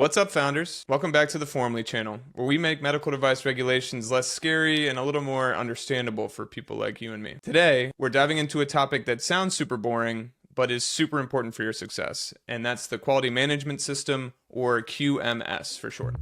What's up, founders? Welcome back to the Formally channel, where we make medical device regulations less scary and a little more understandable for people like you and me. Today, we're diving into a topic that sounds super boring, but is super important for your success, and that's the Quality Management System, or QMS for short.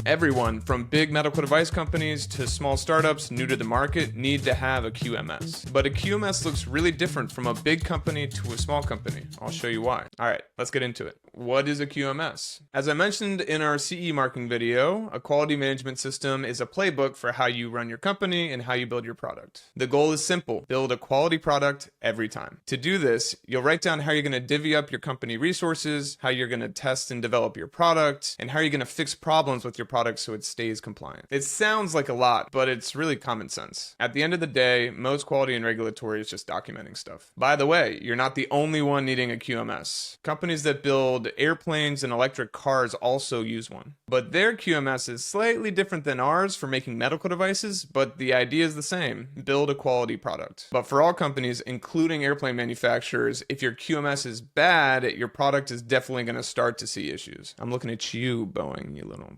Everyone from big medical device companies to small startups new to the market need to have a QMS. But a QMS looks really different from a big company to a small company. I'll show you why. All right, let's get into it. What is a QMS? As I mentioned in our CE marking video, a quality management system is a playbook for how you run your company and how you build your product. The goal is simple: build a quality product every time. To do this, you'll write down how you're going to divvy up your company resources, how you're going to test and develop your product, and how you're going to fix problems with your product so it stays compliant. It sounds like a lot, but it's really common sense. At the end of the day, most quality and regulatory is just documenting stuff. By the way, you're not the only one needing a QMS. Companies that build airplanes and electric cars also use one. But their QMS is slightly different than ours for making medical devices, but the idea is the same: build a quality product. But for all companies, including airplane manufacturers, if your QMS is bad, your product is definitely going to start to see issues. I'm looking at you, Boeing, you little...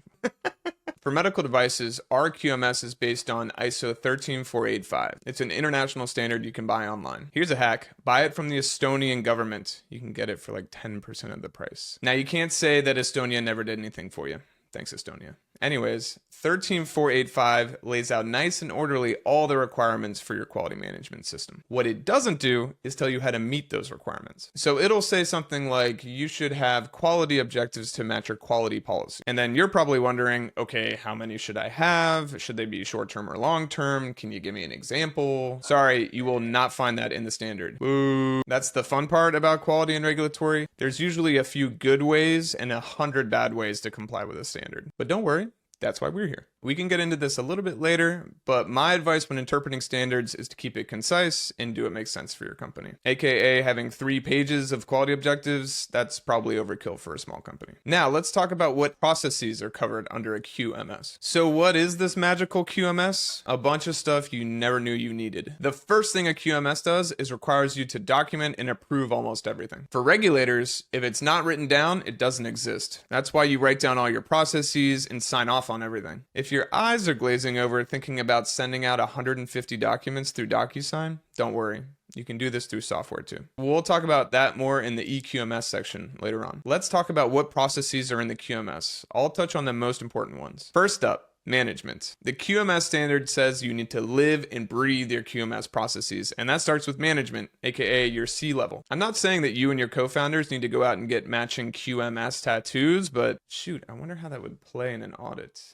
For medical devices, our QMS is based on ISO 13485. It's an international standard you can buy online. Here's a hack: buy it from the Estonian government. You can get it for like 10% of the price. Now, you can't say that Estonia never did anything for you. Thanks, Estonia. Anyways, 13485 lays out nice and orderly all the requirements for your quality management system. What it doesn't do is tell you how to meet those requirements. So it'll say something like, you should have quality objectives to match your quality policy. And then you're probably wondering, okay, how many should I have? Should they be short-term or long-term? Can you give me an example? Sorry, you will not find that in the standard. Boo. That's the fun part about quality and regulatory. There's usually a few good ways and 100 bad ways to comply with a standard. But don't worry, that's why we're here. We can get into this a little bit later, but my advice when interpreting standards is to keep it concise and do what makes sense for your company. AKA having 3 pages of quality objectives, that's probably overkill for a small company. Now, let's talk about what processes are covered under a QMS. So what is this magical QMS? A bunch of stuff you never knew you needed. The first thing a QMS does is requires you to document and approve almost everything. For regulators, if it's not written down, it doesn't exist. That's why you write down all your processes and sign off on everything. If your eyes are glazing over thinking about sending out 150 documents through DocuSign, don't worry. You can do this through software too. We'll talk about that more in the EQMS section later on. Let's talk about what processes are in the QMS. I'll touch on the most important ones. First up, management. The QMS standard says you need to live and breathe your QMS processes, and that starts with management, aka your C-level. I'm not saying that you and your co-founders need to go out and get matching QMS tattoos, but shoot, I wonder how that would play in an audit.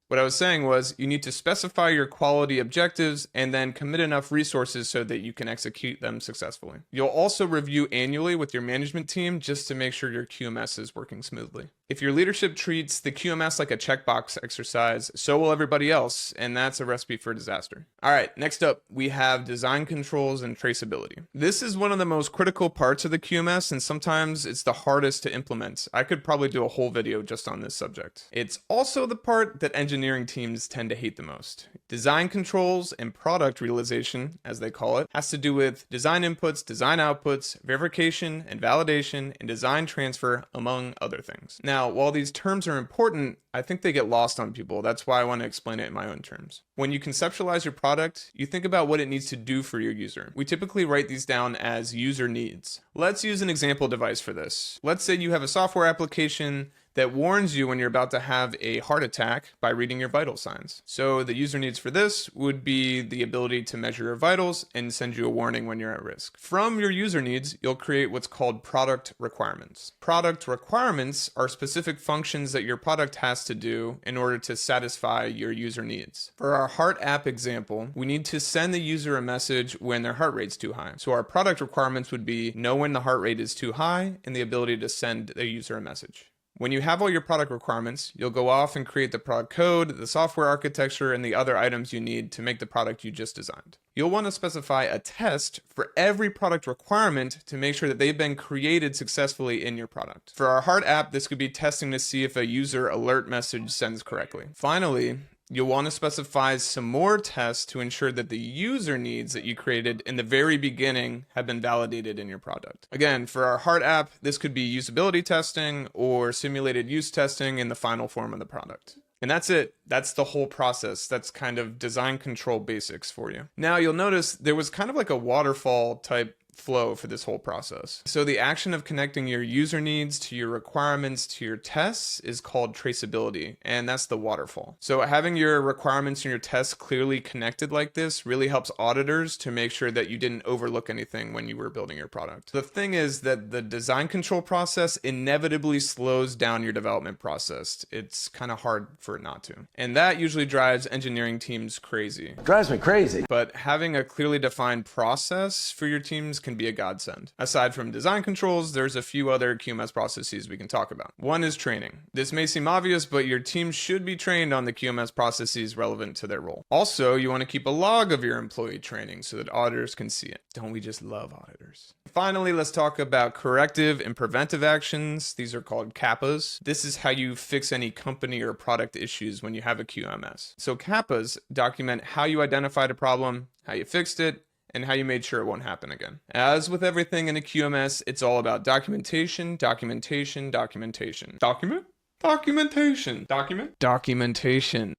What I was saying was, you need to specify your quality objectives and then commit enough resources so that you can execute them successfully. You'll also review annually with your management team just to make sure your QMS is working smoothly. If your leadership treats the QMS like a checkbox exercise, so will everybody else, and that's a recipe for disaster. All right, next up, we have design controls and traceability. This is one of the most critical parts of the QMS, and sometimes it's the hardest to implement. I could probably do a whole video just on this subject. It's also the part that engineering teams tend to hate the most. Design controls and product realization, as they call it, has to do with design inputs, design outputs, verification and validation, and design transfer, among other things. Now, while these terms are important, I think they get lost on people. That's why I want to explain it in my own terms. When you conceptualize your product, you think about what it needs to do for your user. We typically write these down as user needs. Let's use an example device for this. Let's say you have a software application that warns you when you're about to have a heart attack by reading your vital signs. So the user needs for this would be the ability to measure your vitals and send you a warning when you're at risk. From your user needs, you'll create what's called product requirements. Product requirements are specific functions that your product has to do in order to satisfy your user needs. For our heart app example, we need to send the user a message when their heart rate's too high. So our product requirements would be know when the heart rate is too high and the ability to send the user a message. When you have all your product requirements, you'll go off and create the product code, the software architecture, and the other items you need to make the product you just designed. You'll want to specify a test for every product requirement to make sure that they've been created successfully in your product. For our heart app, this could be testing to see if a user alert message sends correctly. Finally, You'll want to specify some more tests to ensure that the user needs that you created in the very beginning have been validated in your product. Again, for our Heart app, this could be usability testing or simulated use testing in the final form of the product. And that's it. That's the whole process. That's kind of design control basics for you. Now you'll notice there was kind of like a waterfall type flow for this whole process. So the action of connecting your user needs to your requirements to your tests is called traceability, and that's the waterfall. So having your requirements and your tests clearly connected like this really helps auditors to make sure that you didn't overlook anything when you were building your product. The thing is that the design control process inevitably slows down your development process. It's kind of hard for it not to. And that usually drives engineering teams crazy. Drives me crazy. But having a clearly defined process for your teams can be a godsend. Aside from design controls, there's a few other QMS processes we can talk about. One is training. This may seem obvious, but your team should be trained on the QMS processes relevant to their role. Also, you want to keep a log of your employee training so that auditors can see it. Don't we just love auditors? Finally, let's talk about corrective and preventive actions. These are called CAPAs. This is how you fix any company or product issues when you have a QMS. So CAPAs document how you identified a problem, how you fixed it, and how you made sure it won't happen again. As with everything in a QMS, it's all about documentation, documentation, documentation. Documentation.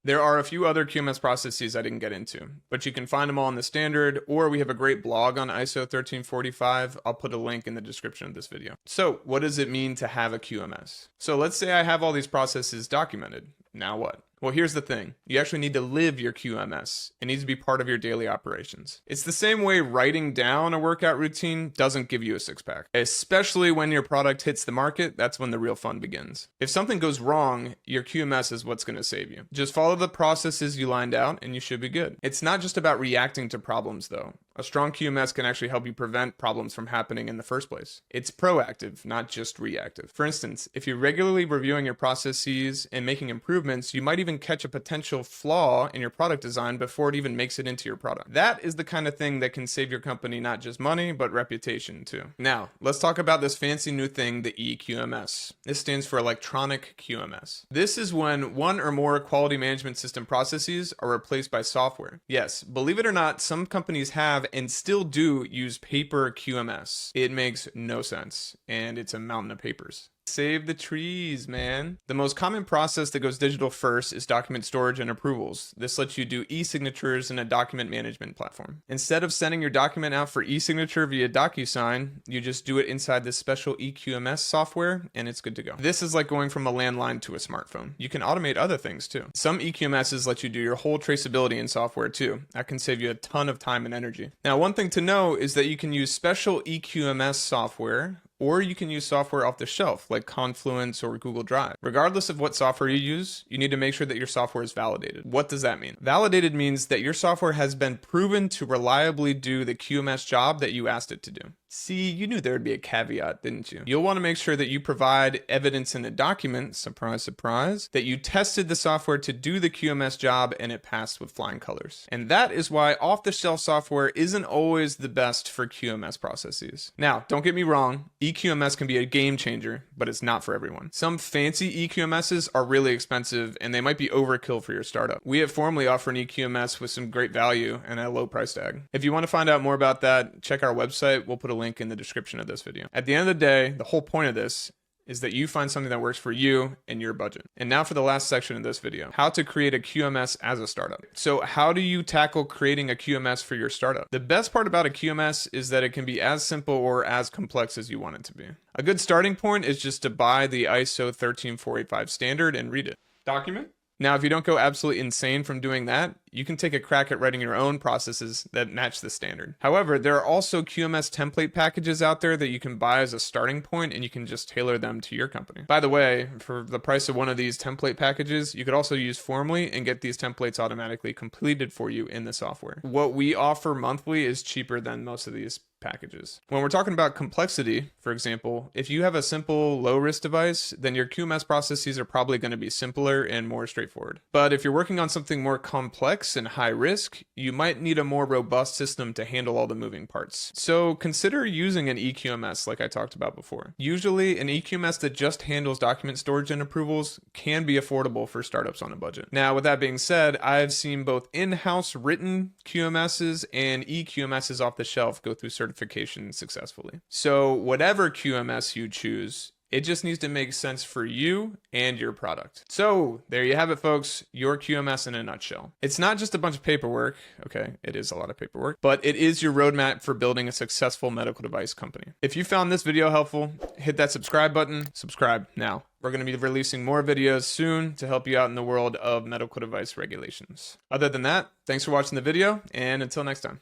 There are a few other QMS processes I didn't get into, but you can find them all in the standard, or we have a great blog on ISO 1345. I'll put a link in the description of this video. So what does it mean to have a QMS? So let's say I have all these processes documented. Now what? Well, here's the thing. You actually need to live your QMS. It needs to be part of your daily operations. It's the same way writing down a workout routine doesn't give you a six-pack. Especially when your product hits the market, that's when the real fun begins. If something goes wrong, your QMS is what's going to save you. Just follow the processes you lined out and you should be good. It's not just about reacting to problems though. A strong QMS can actually help you prevent problems from happening in the first place. It's proactive, not just reactive. For instance, if you're regularly reviewing your processes and making improvements, you might even catch a potential flaw in your product design before it even makes it into your product. That is the kind of thing that can save your company not just money, but reputation too. Now, let's talk about this fancy new thing, the EQMS. This stands for Electronic QMS. This is when one or more quality management system processes are replaced by software. Yes, believe it or not, some companies have and still do use paper QMS. It makes no sense, and it's a mountain of papers. Save the trees, man. The most common process that goes digital first is document storage and approvals. This lets you do e-signatures in a document management platform. Instead of sending your document out for e-signature via DocuSign, you just do it inside this special EQMS software and it's good to go. This is like going from a landline to a smartphone. You can automate other things too. Some EQMSs let you do your whole traceability in software too. That can save you a ton of time and energy. Now, one thing to know is that you can use special EQMS software, or you can use software off the shelf like Confluence or Google Drive. Regardless of what software you use, you need to make sure that your software is validated. What does that mean? Validated means that your software has been proven to reliably do the QMS job that you asked it to do. See, you knew there would be a caveat, didn't you? You'll want to make sure that you provide evidence in a document, surprise, surprise, that you tested the software to do the QMS job and it passed with flying colors. And that is why off-the-shelf software isn't always the best for QMS processes. Now, don't get me wrong, EQMS can be a game changer, but it's not for everyone. Some fancy EQMSs are really expensive and they might be overkill for your startup. We at Formally offer an EQMS with some great value and a low price tag. If you want to find out more about that, check our website. We'll put a link in the description of this video. At the end of the day, the whole point of this is that you find something that works for you and your budget. And now for the last section of this video, how to create a QMS as a startup. So how do you tackle creating a QMS for your startup? The best part about a QMS is that it can be as simple or as complex as you want it to be. A good starting point is just to buy the ISO 13485 standard and read it. Document. Now, if you don't go absolutely insane from doing that, you can take a crack at writing your own processes that match the standard. However, there are also QMS template packages out there that you can buy as a starting point and you can just tailor them to your company. By the way, for the price of one of these template packages, you could also use Formally and get these templates automatically completed for you in the software. What we offer monthly is cheaper than most of these packages. When we're talking about complexity, for example, if you have a simple low-risk device, then your QMS processes are probably going to be simpler and more straightforward. But if you're working on something more complex and high risk, you might need a more robust system to handle all the moving parts. So consider using an EQMS like I talked about before. Usually, an EQMS that just handles document storage and approvals can be affordable for startups on a budget. Now, with that being said, I've seen both in-house written QMSs and EQMSs off the shelf go through certification successfully. So whatever QMS you choose, it just needs to make sense for you and your product. So there you have it, folks, your QMS in a nutshell. It's not just a bunch of paperwork. Okay, it is a lot of paperwork, but it is your roadmap for building a successful medical device company. If you found this video helpful, hit that subscribe button. Subscribe now. We're going to be releasing more videos soon to help you out in the world of medical device regulations. Other than that, thanks for watching the video, and until next time.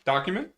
Document.